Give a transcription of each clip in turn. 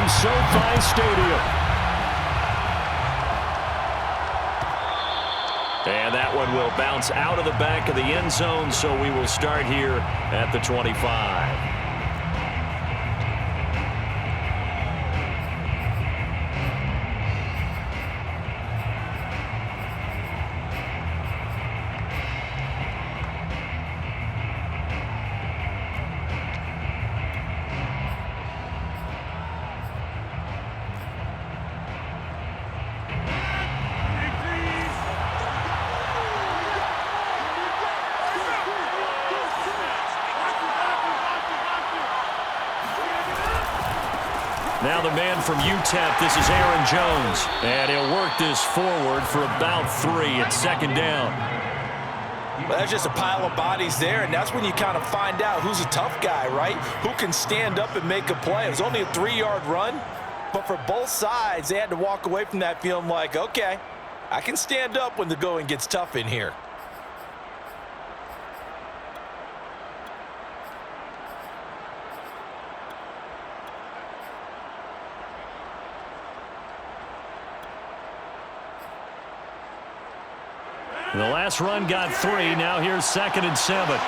SoFi Stadium. And that one will bounce out of the back of the end zone, so we will start here at the 25. Now the man from UTEP, this is Aaron Jones. And he'll work this forward for about 3 at second down. Well, that's just a pile of bodies there, and that's when you kind of find out who's a tough guy, right? Who can stand up and make a play. It was only a 3-yard run, but for both sides, they had to walk away from that feeling like, okay, I can stand up when the going gets tough in here. The last run got 3. Now here's 2nd and 7.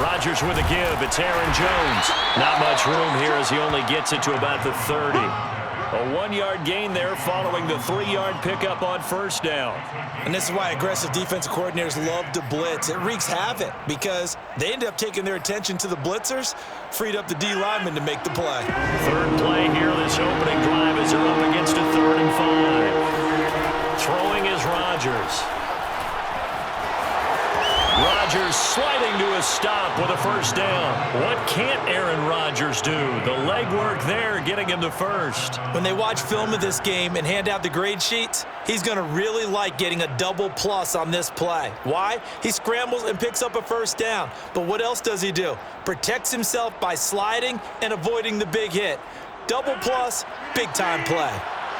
Rodgers with a give. It's Aaron Jones. Not much room here as he only gets it to about the 30. A 1-yard gain there following the 3-yard pickup on first down. And this is why aggressive defensive coordinators love to blitz. It wreaks havoc because they end up taking their attention to the blitzers, freed up the D lineman to make the play. Third play here this opening drive as they're up against a 3rd and 5. Throwing is Rodgers. Rodgers sliding to a stop with a first down. What can't Aaron Rodgers do? The legwork there getting him to first. When they watch film of this game and hand out the grade sheets, he's going to really like getting a double plus on this play. Why? He scrambles and picks up a first down. But what else does he do? Protects himself by sliding and avoiding the big hit. Double plus, big time play.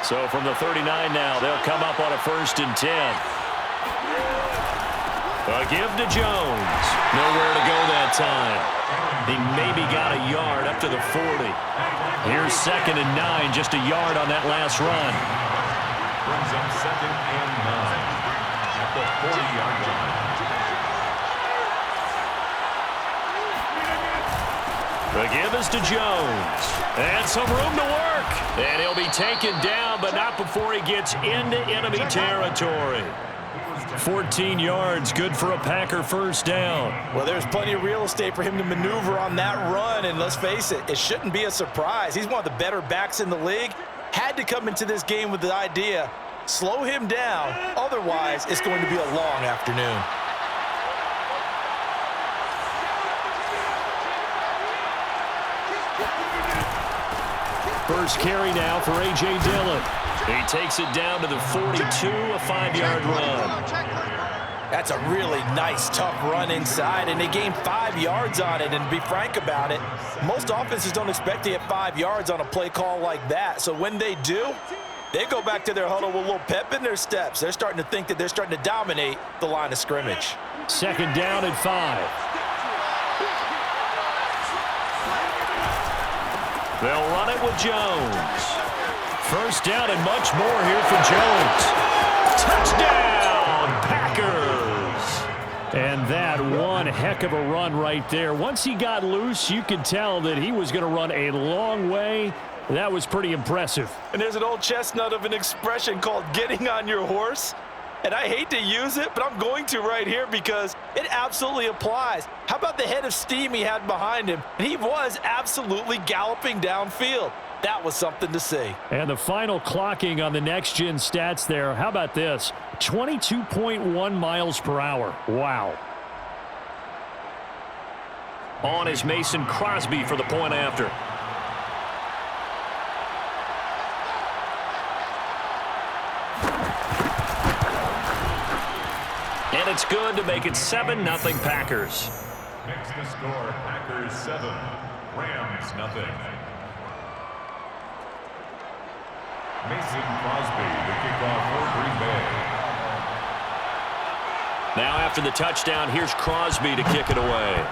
So from the 39 now, they'll come up on a 1st and 10. A give to Jones. Nowhere to go that time. He maybe got a yard up to the 40. Here's 2nd and 9, just a yard on that last run. Brings up 2nd and 9 at the 40-yard line. The give is to Jones. And some room to work. And he'll be taken down, but not before he gets into enemy territory. 14 yards, good for a Packer first down. Well, there's plenty of real estate for him to maneuver on that run, and let's face it, it shouldn't be a surprise. He's one of the better backs in the league. Had to come into this game with the idea, slow him down, otherwise it's going to be a long afternoon. First carry now for A.J. Dillon. He takes it down to the 42, a 5-yard run. That's a really nice, tough run inside, and they gained 5 yards on it. And to be frank about it, most offenses don't expect to get 5 yards on a play call like that. So when they do, they go back to their huddle with a little pep in their steps. They're starting to think that they're starting to dominate the line of scrimmage. 2nd down and 5. They'll run it with Jones. First down and much more here for Jones. Touchdown, Packers! And that one heck of a run right there. Once he got loose, you could tell that he was going to run a long way. That was pretty impressive. And there's an old chestnut of an expression called getting on your horse. And I hate to use it, but I'm going to right here because it absolutely applies. How about the head of steam he had behind him? And he was absolutely galloping downfield. That was something to see. And the final clocking on the next-gen stats there. How about this? 22.1 miles per hour. Wow. On is Mason Crosby for the point after. And it's good to make it 7-0 Packers. Makes the score Packers 7, Rams 0. Mason Crosby, the kickoff for Green Bay. Now after the touchdown, here's Crosby to kick it away.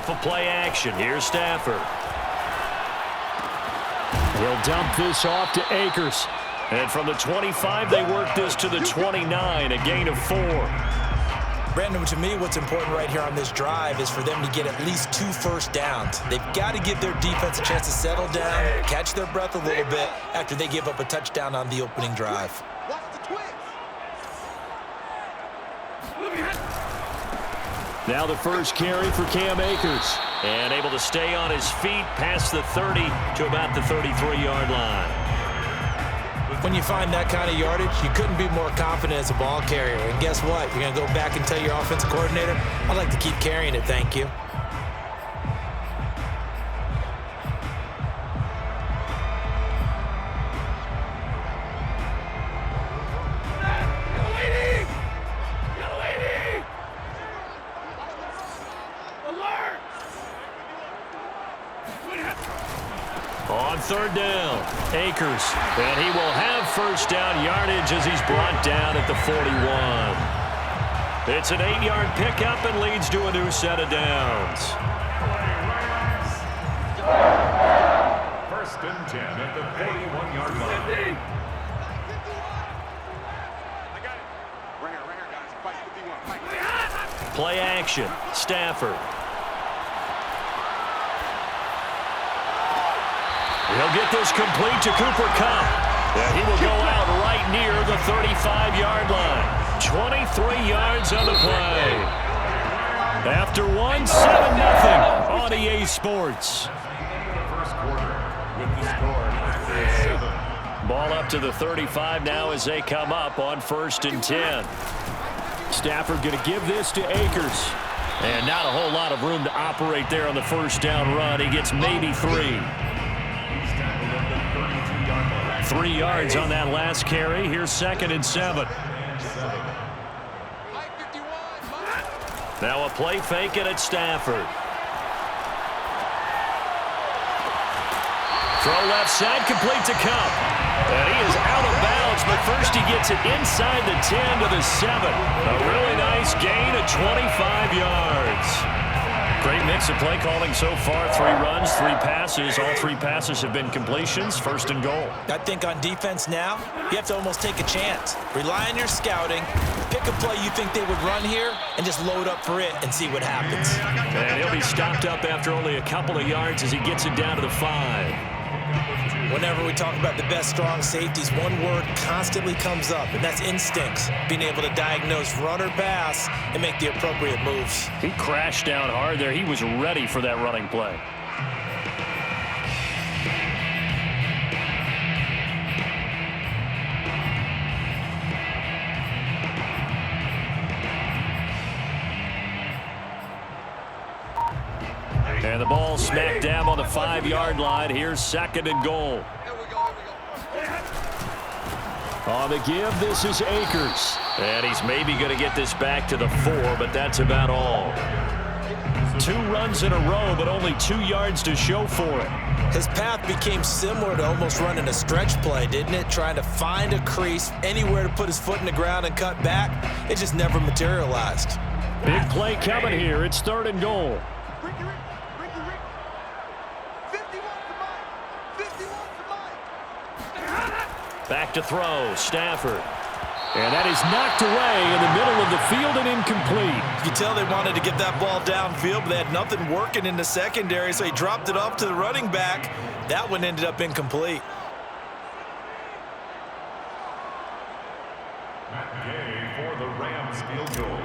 off of play action. Here's Stafford. He'll dump this off to Akers. And from the 25, they work this to the 29, a gain of 4. Brandon, to me, what's important right here on this drive is for them to get at least 2 first downs. They've got to give their defense a chance to settle down, catch their breath a little bit after they give up a touchdown on the opening drive. Now the first carry for Cam Akers. And able to stay on his feet past the 30 to about the 33-yard line. When you find that kind of yardage, you couldn't be more confident as a ball carrier. And guess what? You're going to go back and tell your offensive coordinator, I'd like to keep carrying it, thank you. On third down, Akers, and he will have first down yardage as he's brought down at the 41. It's an 8-yard pickup and leads to a new set of downs. First and 10 at the 41-yard line. Play action, Stafford. He'll get this complete to Cooper Kupp. And he will go out right near the 35-yard line. 23 yards on the play. After 1, 7-0 on EA Sports. Ball up to the 35 now as they come up on first and 10. Stafford going to give this to Akers. And not a whole lot of room to operate there on the first down run. He gets maybe 3. 3 yards on that last carry. Here's second and 7. Now a play fake it at Stafford. Throw left side, complete to Kupp. And he is out of bounds, but first he gets it inside the 10 to the 7. A really nice gain of 25 yards. Great mix of play calling so far. 3 runs, 3 passes. All 3 passes have been completions. First and goal. I think on defense now, you have to almost take a chance. Rely on your scouting. Pick a play you think they would run here and just load up for it and see what happens. And he'll be stopped up after only a couple of yards as he gets it down to the 5. Whenever we talk about the best strong safeties, one word constantly comes up, and that's instincts. Being able to diagnose run or pass and make the appropriate moves. He crashed down hard there. He was ready for that running play. And the ball smack dab on the 5-yard line. Here's second and goal. On the give, this is Akers. And he's maybe going to get this back to the 4, but that's about all. 2 runs in a row, but only 2 yards to show for it. His path became similar to almost running a stretch play, didn't it? Trying to find a crease, anywhere to put his foot in the ground and cut back. It just never materialized. Big play coming here. It's third and goal. Back to throw, Stafford. And that is knocked away in the middle of the field and incomplete. You can tell they wanted to get that ball downfield, but they had nothing working in the secondary, so he dropped it off to the running back. That one ended up incomplete. Matt Gay for the Rams field goal.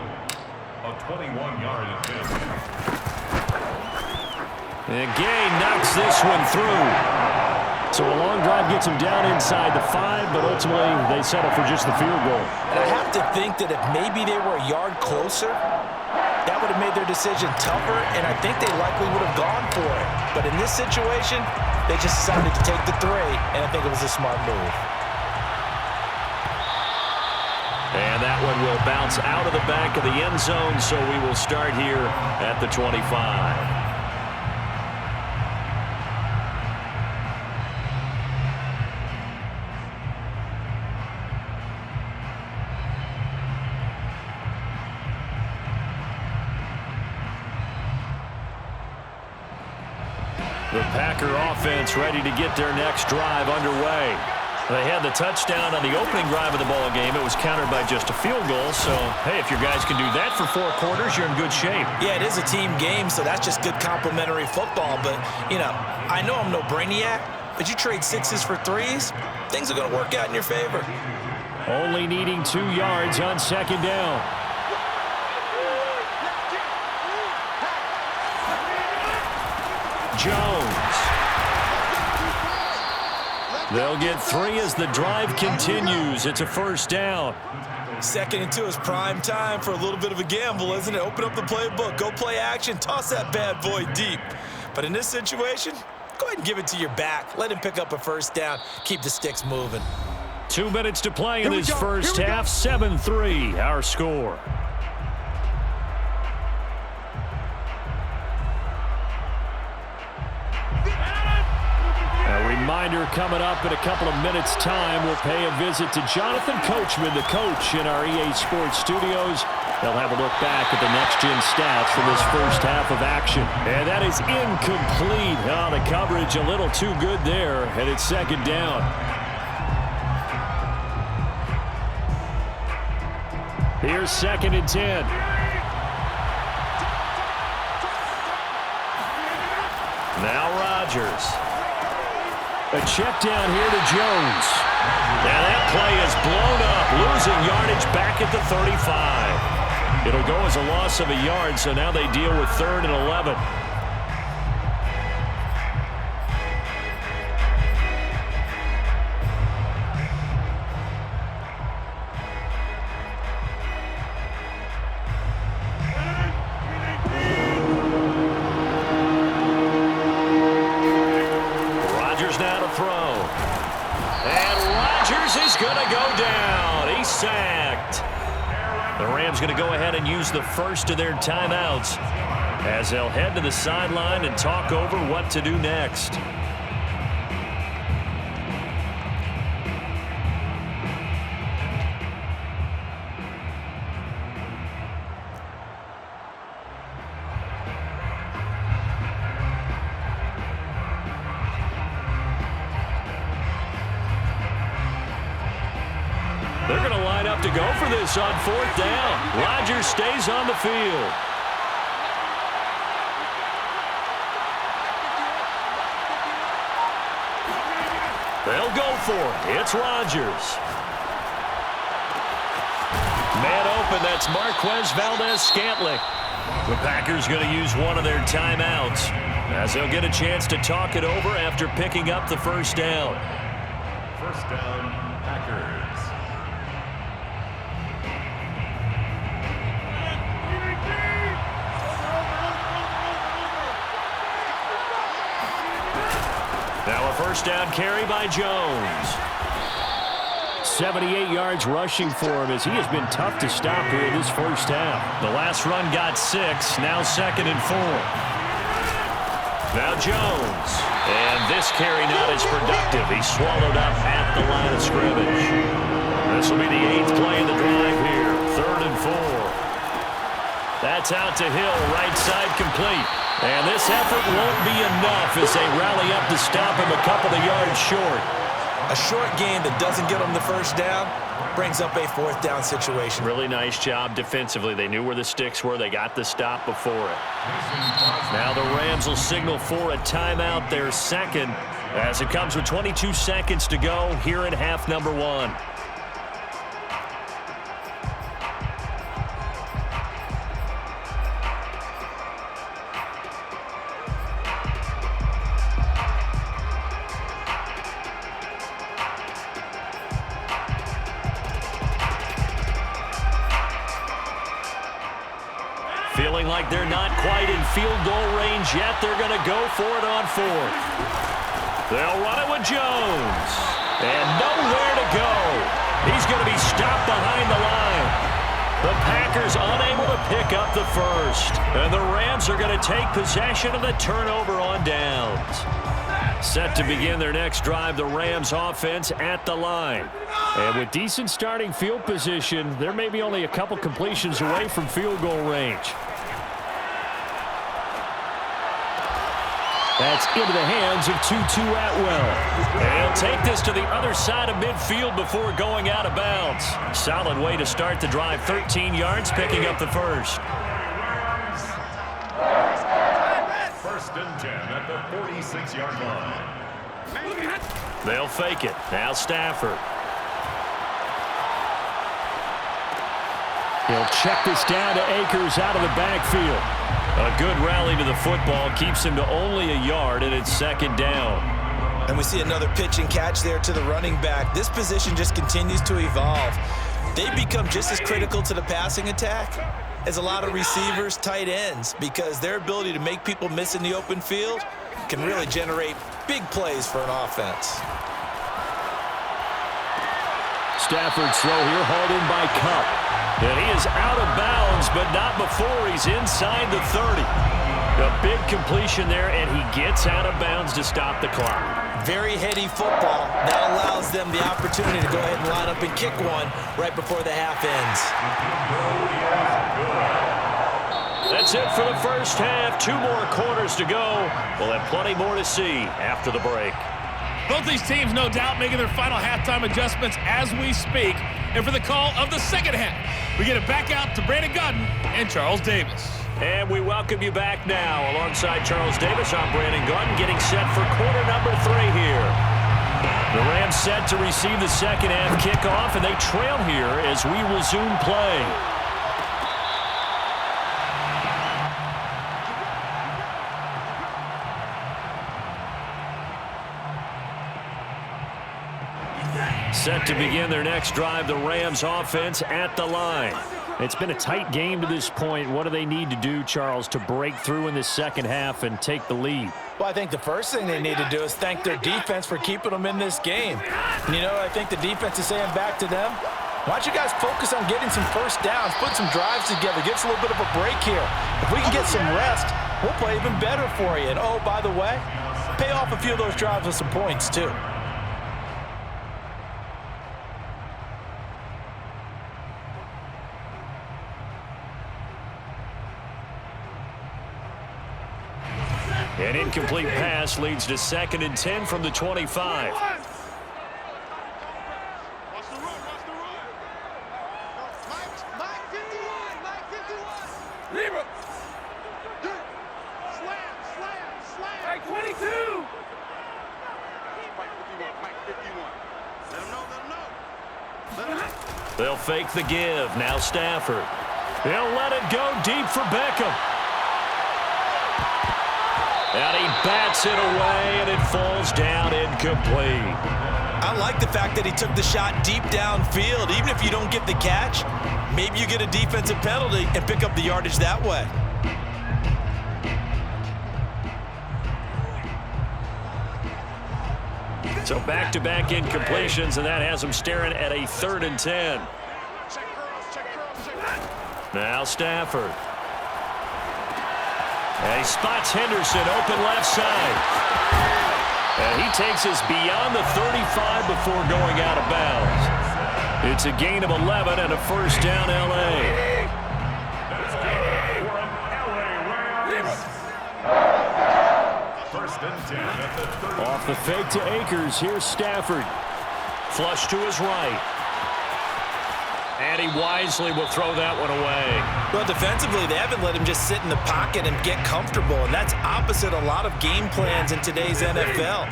A 21-yard attempt. And Gay knocks this one through. So a long drive gets him down inside the 5, but ultimately they settle for just the field goal. And I have to think that if maybe they were a yard closer, that would have made their decision tougher, and I think they likely would have gone for it. But in this situation, they just decided to take the 3, and I think it was a smart move. And that one will bounce out of the back of the end zone, so we will start here at the 25. The Packer offense ready to get their next drive underway. They had the touchdown on the opening drive of the ball game. It was countered by just a field goal. So, hey, if your guys can do that for 4 quarters, you're in good shape. Yeah, it is a team game, so that's just good complimentary football. But, you know, I know I'm no brainiac, but you trade 6s for 3s, things are going to work out in your favor. Only needing 2 yards on second down. Jones. They'll get 3 as the drive continues. It's a first down. 2nd and 2 is prime time for a little bit of a gamble, isn't it? Open up the playbook, go play action, toss that bad boy deep. But in this situation, go ahead and give it to your back. Let him pick up a first down. Keep the sticks moving. 2 minutes to play in this first half. 7-3 our score. A reminder coming up in a couple of minutes' time. We'll pay a visit to Jonathan Coachman, the coach in our EA Sports studios. They'll have a look back at the next-gen stats from this first half of action. And that is incomplete. Oh, the coverage a little too good there, and it's second down. Here's 2nd and 10. Now Rodgers. A check down here to Jones. And that play is blown up, losing yardage back at the 35. It'll go as a loss of a yard, so now they deal with 3rd and 11. The Rams going to go ahead and use the first of their timeouts as they'll head to the sideline and talk over what to do next. They're going to line up to go for this on 4th down. Rodgers stays on the field. They'll go for it. It's Rodgers. Man open, that's Marquez Valdez-Scantling. The Packers going to use one of their timeouts as they'll get a chance to talk it over after picking up the first down. First down, Packers. Now a first down carry by Jones. 78 yards rushing for him as he has been tough to stop here this first half. The last run got 6, now 2nd and 4. Now Jones. And this carry not as productive. He's swallowed up at the line of scrimmage. This will be the 8th play of the drive here. 3rd and 4. That's out to Hill, right side complete. And this effort won't be enough as they rally up to stop him a couple of yards short. A short gain that doesn't get them the first down brings up a 4th down situation. Really nice job defensively. They knew where the sticks were. They got the stop before it. Now the Rams will signal for a timeout, their second, as it comes with 22 seconds to go here in half number 1. Feeling like they're not quite in field goal range yet. They're going to go for it on 4th. They'll run it with Jones. And nowhere to go. He's going to be stopped behind the line. The Packers unable to pick up the first. And the Rams are going to take possession of the turnover on downs. Set to begin their next drive, the Rams offense at the line. And with decent starting field position, they're maybe only a couple completions away from field goal range. That's into the hands of Tutu Atwell. And he'll take this to the other side of midfield before going out of bounds. Solid way to start the drive. 13 yards, picking up the first. First and 10 at the 46-yard line. They'll fake it. Now Stafford. He'll check this down to Akers out of the backfield. A good rally to the football keeps him to only a yard, and it's second down. And we see another pitch and catch there to the running back. This position just continues to evolve. They become just as critical to the passing attack as a lot of receivers, tight ends, because their ability to make people miss in the open field can really generate big plays for an offense. Stafford's throw here hauled in by Kupp. And he is out of bounds, but not before he's inside the 30. A big completion there, and he gets out of bounds to stop the clock. Very heady football. That allows them the opportunity to go ahead and line up and kick one right before the half ends. That's it for the first half. 2 more quarters to go. We'll have plenty more to see after the break. Both these teams, no doubt, making their final halftime adjustments as we speak. And for the call of the second half, we get it back out to Brandon Godden and Charles Davis. And we welcome you back now. Alongside Charles Davis, I'm Brandon Godden, getting set for quarter number 3 here. The Rams set to receive the second half kickoff, and they trail here as we resume play. Set to begin their next drive, the Rams offense at the line. It's been a tight game to this point. What do they need to do, Charles, to break through in the second half and take the lead? Well, I think the first thing they need to do is thank their defense for keeping them in this game. And you know, I think the defense is saying back to them, why don't you guys focus on getting some first downs, put some drives together, give us a little bit of a break here. If we can get some rest, we'll play even better for you. And oh, by the way, pay off a few of those drives with some points too. An incomplete pass leads to 2nd and 10 from the 25. They'll fake the give. Now Stafford. They'll let it go deep for Beckham. And he bats it away, and it falls down incomplete. I like the fact that he took the shot deep downfield. Even if you don't get the catch, maybe you get a defensive penalty and pick up the yardage that way. So back-to-back incompletions, and that has him staring at a 3rd and 10. Now Stafford. And he spots Henderson open left side. And he takes us beyond the 35 before going out of bounds. It's a gain of 11 and a first down, L.A. First and 10 at the 30. Off the fake to Akers. Here's Stafford. Flush to his right. And he wisely will throw that one away. Well, defensively, they haven't let him just sit in the pocket and get comfortable, and that's opposite a lot of game plans in today's NFL.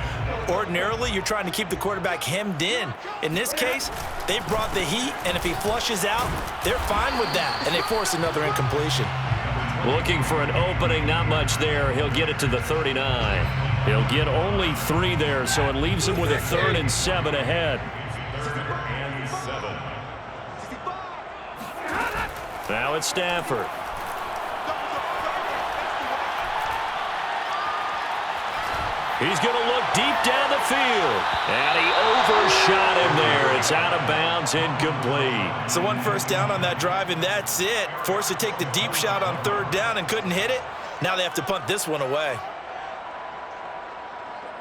Ordinarily, you're trying to keep the quarterback hemmed in. In this case, they brought the heat, and if he flushes out, they're fine with that, and they force another incompletion. Looking for an opening, not much there. He'll get it to the 39. He'll get only 3 there, so it leaves him with a 3rd and 7 ahead. Now it's Stafford. He's going to look deep down the field. And he overshot him there. It's out of bounds, incomplete. So 1 first down on that drive, and that's it. Forced to take the deep shot on 3rd down and couldn't hit it. Now they have to punt this one away.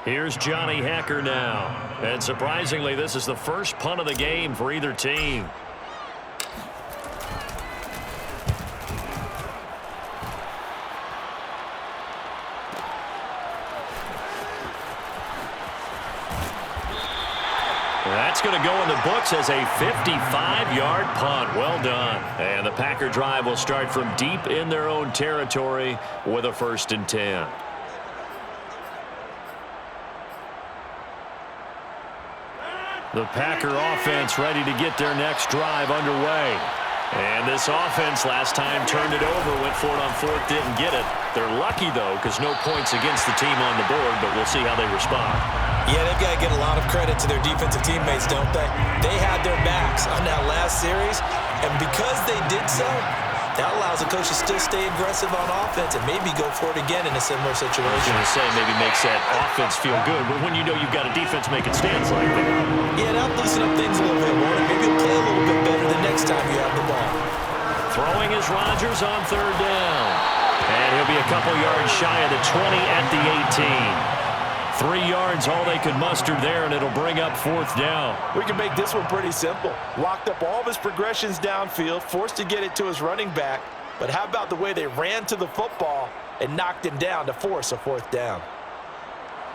Here's Johnny Hacker now. And surprisingly, this is the first punt of the game for either team. that's going to go in the books as a 55-yard punt. Well done. And the Packer drive will start from deep in their own territory with a 1st and 10. The Packer offense ready to get their next drive underway. And this offense last time turned it over, went for it on 4th, didn't get it. They're lucky, though, because no points against the team on the board, but we'll see how they respond. Yeah, they've got to get a lot of credit to their defensive teammates, don't they? They had their backs on that last series, and because they did so, that allows the coach to still stay aggressive on offense and maybe go for it again in a similar situation. I was going to say, maybe makes that offense feel good, but when you know you've got a defense making stands like that. Yeah, that'll loosen up things a little bit more, and maybe you'll play a little bit better the next time you have the ball. Throwing is Rodgers on 3rd down. And he'll be a couple yards shy of the 20 at the 18. 3 yards, all they could muster there, and it'll bring up 4th down. We can make this one pretty simple. Locked up all of his progressions downfield, forced to get it to his running back. But how about the way they ran to the football and knocked him down to force a 4th down?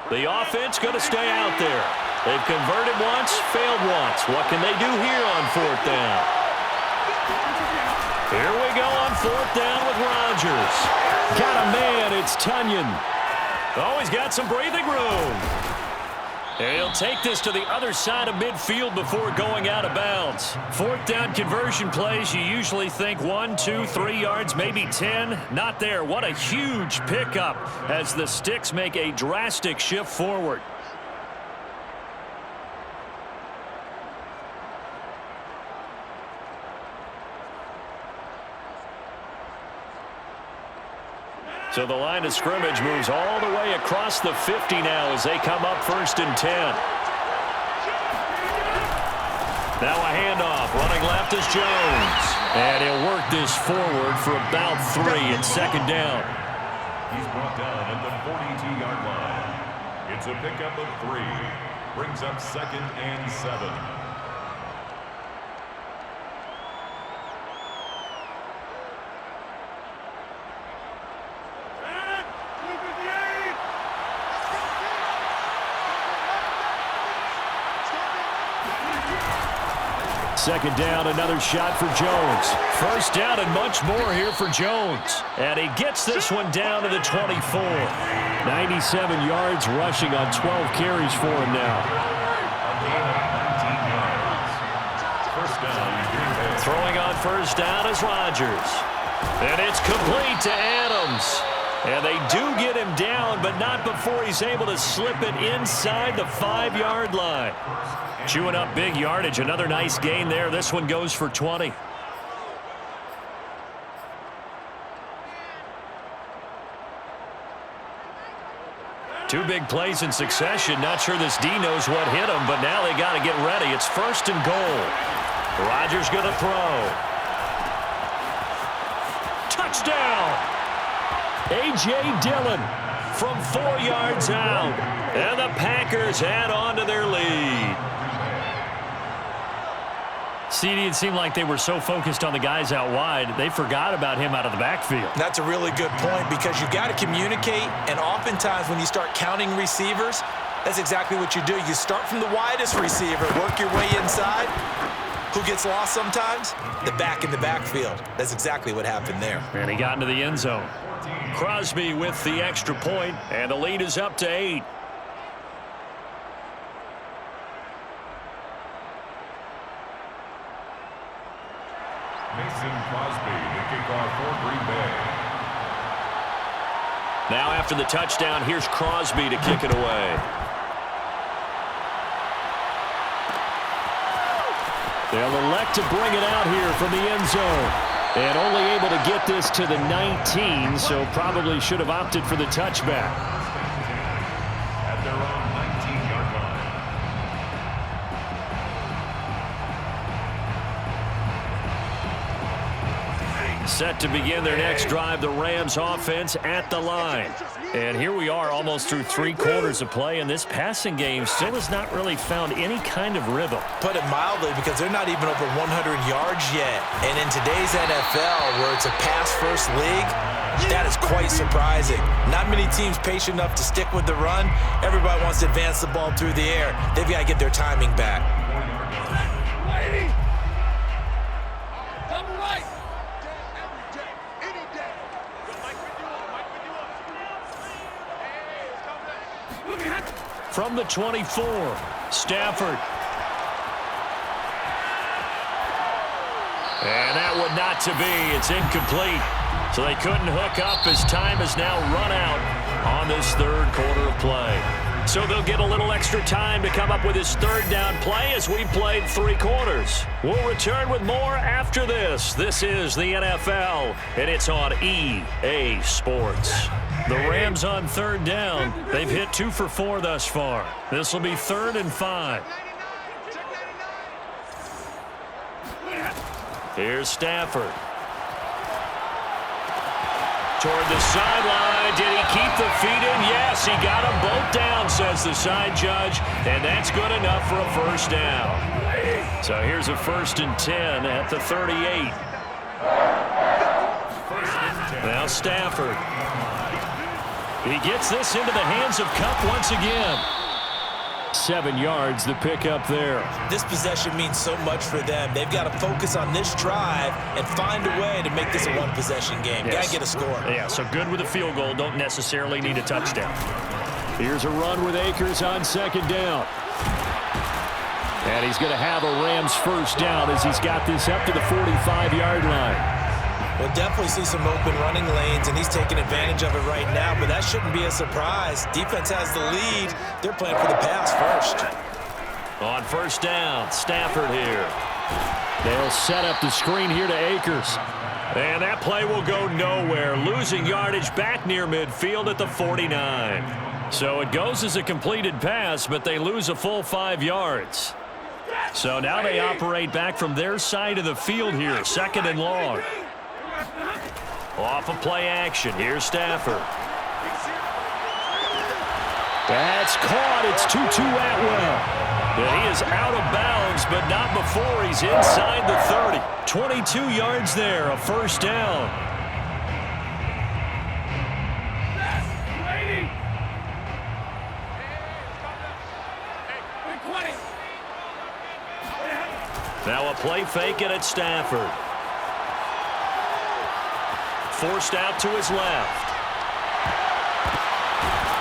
The offense going to stay out there. They've converted once, failed once. What can they do here on 4th down? Here we go on 4th down with Rodgers. Got a man, it's Tunyon. Oh, he's got some breathing room. And he'll take this to the other side of midfield before going out of bounds. 4th down conversion plays, you usually think 1, 2, 3 yards, maybe 10. Not there. What a huge pickup as the Sticks make a drastic shift forward. So the line of scrimmage moves all the way across the 50 now as they come up 1st and 10. Now a handoff. Running left is Jones. And he'll work this forward for about 3 at 2nd down. He's brought down at the 42-yard line. It's a pickup of 3. Brings up 2nd and 7. Second down, another shot for Jones. 1st down and much more here for Jones. And he gets this one down to the 24. 97 yards rushing on 12 carries for him now. Throwing on 1st down is Rodgers. And it's complete to Adams. And they do get him down, but not before he's able to slip it inside the 5-yard line. Chewing up big yardage. Another nice gain there. This one goes for 20. Two big plays in succession. Not sure this D knows what hit him, but now they got to get ready. It's 1st and goal. Rodgers going to throw. Touchdown! A.J. Dillon from 4 yards out. And the Packers add on to their lead. CD, it seemed like they were so focused on the guys out wide, they forgot about him out of the backfield. That's a really good point because you got to communicate, and oftentimes when you start counting receivers, that's exactly what you do. You start from the widest receiver, work your way inside. Who gets lost sometimes? The back in the backfield. That's exactly what happened there. And he got into the end zone. Crosby with the extra point, and the lead is up to 8. Mason Crosby, the kickoff for Green Bay. Now after the touchdown, here's Crosby to kick it away. They'll elect to bring it out here from the end zone. And only able to get this to the 19, so probably should have opted for the touchback. At their own 19-yard line. Set to begin their next drive, the Rams offense at the line. And here we are almost through 3 quarters of play, and this passing game still has not really found any kind of rhythm. Put it mildly, because they're not even over 100 yards yet. And in today's NFL, where it's a pass-first league, that is quite surprising. Not many teams patient enough to stick with the run. Everybody wants to advance the ball through the air. They've got to get their timing back. From the 24, Stafford. And that would not to be. It's incomplete. So they couldn't hook up as time has now run out on this third quarter of play. So they'll get a little extra time to come up with his third down play as we've played 3 quarters. We'll return with more after this. This is the NFL, and it's on EA Sports. The Rams on third down. They've hit 2 for 4 thus far. This will be 3rd and 5. Here's Stafford. Toward the sideline. Did he keep the feet in? Yes, he got them both down, says the side judge. And that's good enough for a first down. So here's a 1st and 10 at the 38. Now Stafford. He gets this into the hands of Kupp once again. 7 yards, the pickup there. This possession means so much for them. They've got to focus on this drive and find a way to make this a one-possession game. Yes. Got to get a score. Yeah, so good with a field goal. Don't necessarily need a touchdown. Here's a run with Akers on 2nd down. And he's going to have a Rams first down as he's got this up to the 45-yard line. We'll definitely see some open running lanes, and he's taking advantage of it right now, but that shouldn't be a surprise. Defense has the lead. They're playing for the pass first. On first down, Stafford here. They'll set up the screen here to Akers. And that play will go nowhere. Losing yardage back near midfield at the 49. So it goes as a completed pass, but they lose a full 5 yards. So now they operate back from their side of the field here, 2nd and long. Off of play action. Here's Stafford. That's caught. It's Tutu Atwell. And he is out of bounds, but not before he's inside the 30. 22 yards there, a first down. Now a play fake it at Stafford. Forced out to his left.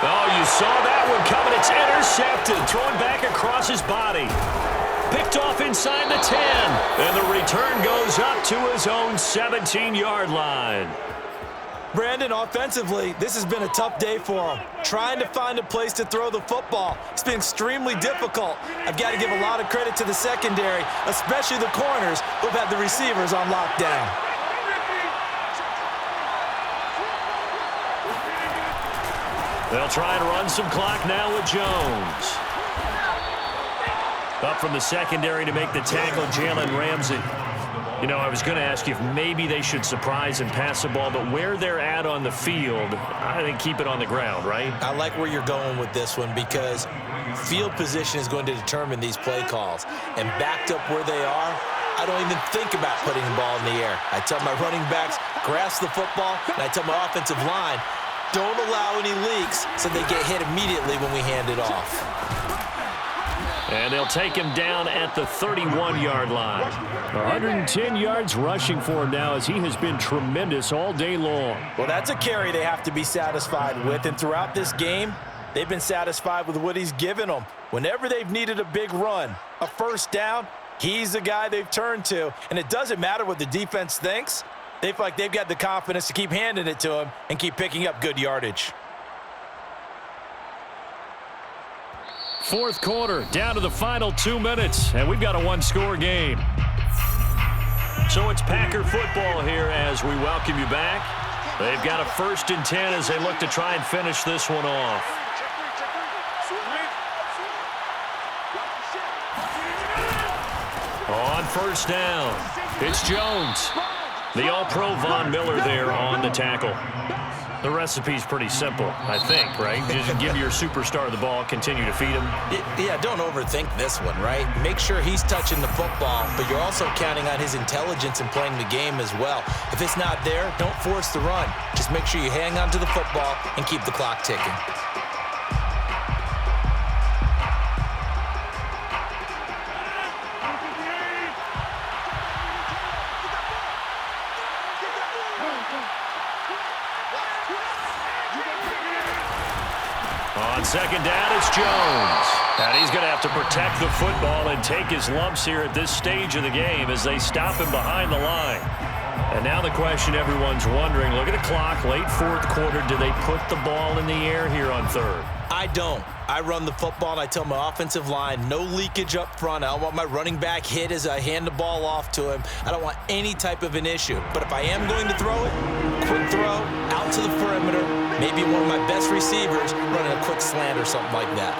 Oh, you saw that one coming. It's intercepted. Thrown back across his body. Picked off inside the 10. And the return goes up to his own 17-yard line. Brandon, offensively, this has been a tough day for him. Trying to find a place to throw the football. It's been extremely difficult. I've got to give a lot of credit to the secondary, especially the corners who've had the receivers on lockdown. They'll try and run some clock now with Jones. Up from the secondary to make the tackle, Jalen Ramsey. You know, I was going to ask you if maybe they should surprise and pass the ball, but where they're at on the field, I think keep it on the ground, right? I like where you're going with this one because field position is going to determine these play calls. And backed up where they are, I don't even think about putting the ball in the air. I tell my running backs, grasp the football, and I tell my offensive line, don't allow any leaks so they get hit immediately when we hand it off. And they'll take him down at the 31-yard line. 110 yards rushing for him now as he has been tremendous all day long. Well, that's a carry they have to be satisfied with. And throughout this game, they've been satisfied with what he's given them. Whenever they've needed a big run, a first down, he's the guy they've turned to. And it doesn't matter what the defense thinks. They feel like they've got the confidence to keep handing it to him and keep picking up good yardage. Fourth quarter, down to the final 2 minutes, and we've got a one-score game. So it's Packer football here as we welcome you back. They've got a 1st and 10 as they look to try and finish this one off. On first down, it's Jones. The All-Pro Von Miller there on the tackle. The recipe's pretty simple, I think, right? Just give your superstar the ball, continue to feed him. Yeah, don't overthink this one, right? Make sure he's touching the football, but you're also counting on his intelligence in playing the game as well. If it's not there, don't force the run. Just make sure you hang on to the football and keep the clock ticking. On second down, it's Jones. And he's going to have to protect the football and take his lumps here at this stage of the game as they stop him behind the line. And now the question everyone's wondering, look at the clock, late fourth quarter, do they put the ball in the air here on third? I don't. I run the football, and I tell my offensive line, no leakage up front. I don't want my running back hit as I hand the ball off to him. I don't want any type of an issue. But if I am going to throw it, quick throw, out to the perimeter, maybe one of my best receivers running a quick slant or something like that.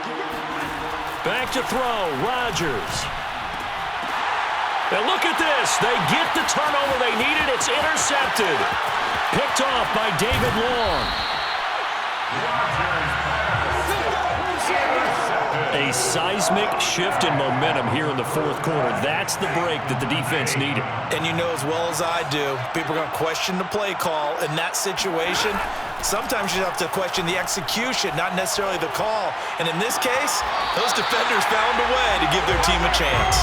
Back to throw, Rodgers. And look at this. They get the turnover they needed. It's intercepted. Picked off by David Long. A seismic shift in momentum here in the fourth quarter. That's the break that the defense needed. And you know as well as I do, people are going to question the play call in that situation. Sometimes you have to question the execution, not necessarily the call. And in this case, those defenders found a way to give their team a chance.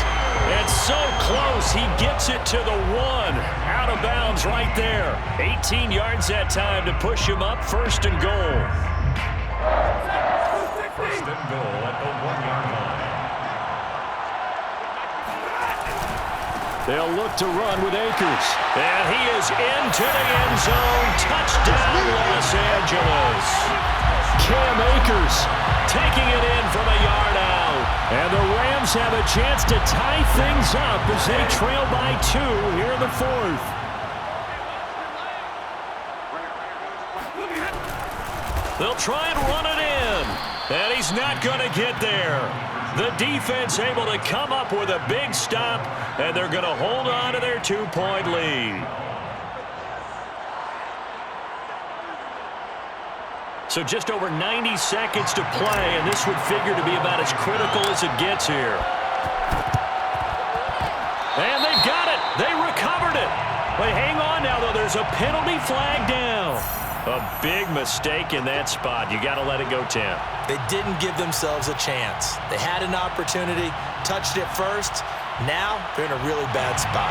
And so close, he gets it to the one. Out of bounds right there. 18 yards that time to push him up, first and goal. First and goal at the 1-yard line. They'll look to run with Akers. And he is into the end zone. Touchdown, Los Angeles. Cam Akers taking it in from a yard out. And the Rams have a chance to tie things up as they trail by 2 here in the fourth. They'll try and run it in. And he's not going to get there. The defense able to come up with a big stop, and they're going to hold on to their 2-point lead. So just over 90 seconds to play, and this would figure to be about as critical as it gets here. And they've got it. They recovered it. But hang on now, though. There's a penalty flag down. A big mistake in that spot. You got to let it go, Tim. They didn't give themselves a chance. They had an opportunity, touched it first. Now they're in a really bad spot.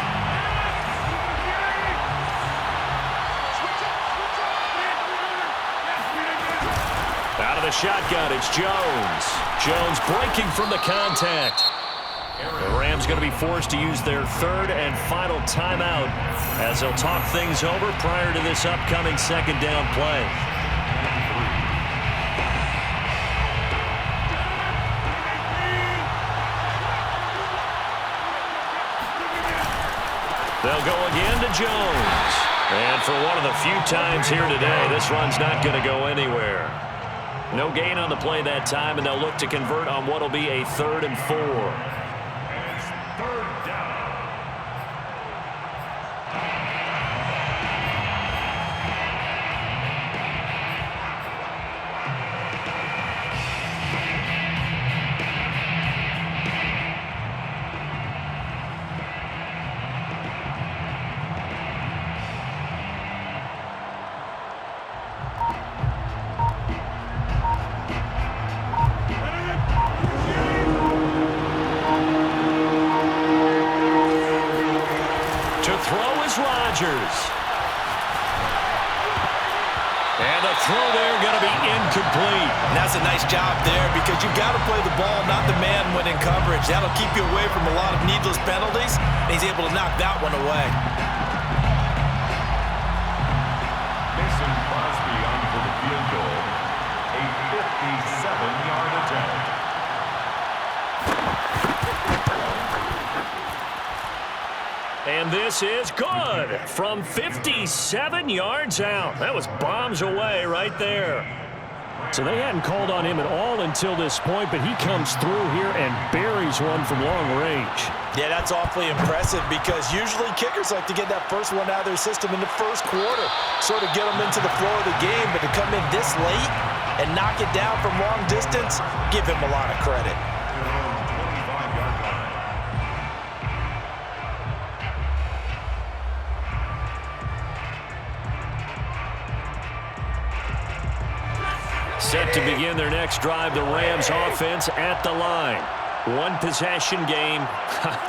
Out of the shotgun, it's Jones. Jones breaking from the contact. The Rams going to be forced to use their third and final timeout as they'll talk things over prior to this upcoming second down play. They'll go again to Jones. And for one of the few times here today, this run's not going to go anywhere. No gain on the play that time, and they'll look to convert on what will be a 3rd and 4. Rodgers. And the throw there going to be incomplete. And that's a nice job there because you've got to play the ball, not the man when in coverage. That'll keep you away from a lot of needless penalties, and he's able to knock that one away. Mason Crosby on for the field goal. A 57-yard attempt. And this is good from 57 yards out. That was bombs away right there. So they hadn't called on him at all until this point, but he comes through here and buries one from long range. Yeah, that's awfully impressive because usually kickers like to get that first one out of their system in the first quarter, sort of get them into the flow of the game, but to come in this late and knock it down from long distance, give him a lot of credit. Set to begin their next drive, the Rams offense at the line. One possession game,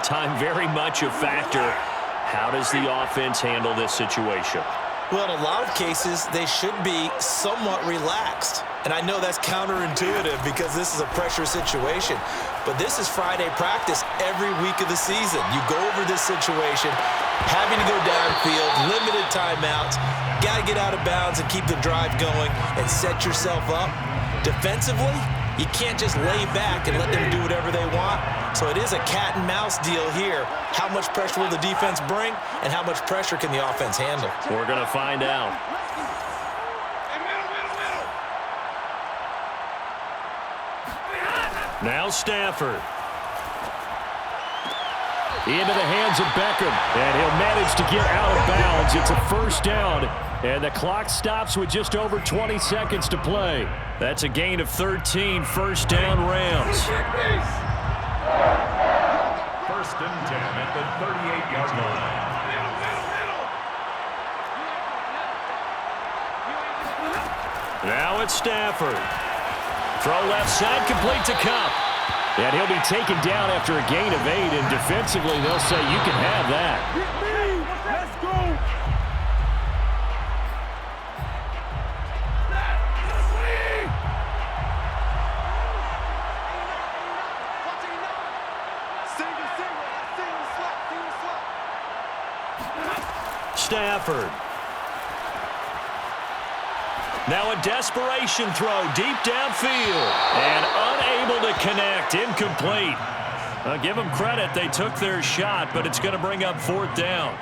time very much a factor. How does the offense handle this situation? Well, in a lot of cases, they should be somewhat relaxed. And I know that's counterintuitive because this is a pressure situation, but this is Friday practice every week of the season. You go over this situation, having to go downfield, limited timeouts, got to get out of bounds and keep the drive going and set yourself up. Defensively, you can't just lay back and let them do whatever they want. So it is a cat and mouse deal here. How much pressure will the defense bring, and how much pressure can the offense handle? We're going to find out. Now Stafford. Into the hands of Beckham. And he'll manage to get out of bounds. It's a first down. And the clock stops with just over 20 seconds to play. That's a gain of 13. First down, Rams. First and 10 at the 38-yard line. Now it's Stafford. Throw left side, complete to Cup. And he'll be taken down after a gain of 8. And defensively, they'll say you can have that. Let's go. Stafford. Now a desperation throw deep downfield. And unable to connect. Incomplete. Give them credit. They took their shot, but it's going to bring up fourth down.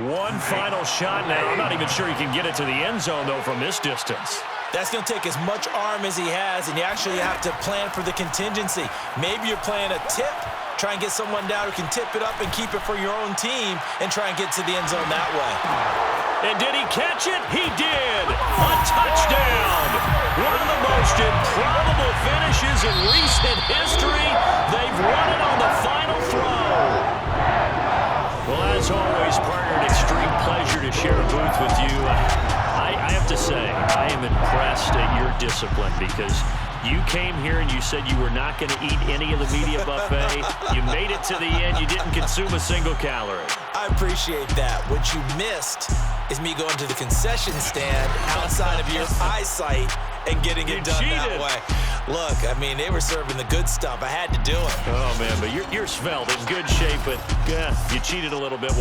One final shot now. I'm not even sure he can get it to the end zone, though, from this distance. That's going to take as much arm as he has, and you actually have to plan for the contingency. Maybe you're playing a tip. Try and get someone down who can tip it up and keep it for your own team and try and get to the end zone that way. And did he catch it? He did. A touchdown. One of the most improbable finishes in recent history. They've won it on the final throw. Well, as always, partner, an extreme pleasure to share a booth with you. I have to say, I am impressed at your discipline because you came here and you said you were not going to eat any of the media buffet. You made it to the end. You didn't consume a single calorie. I appreciate that. What you missed is me going to the concession stand outside of your eyesight and getting it done that way. Look, I mean, they were serving the good stuff. I had to do it. Oh, man, but you're svelte, in good shape, but you cheated a little bit.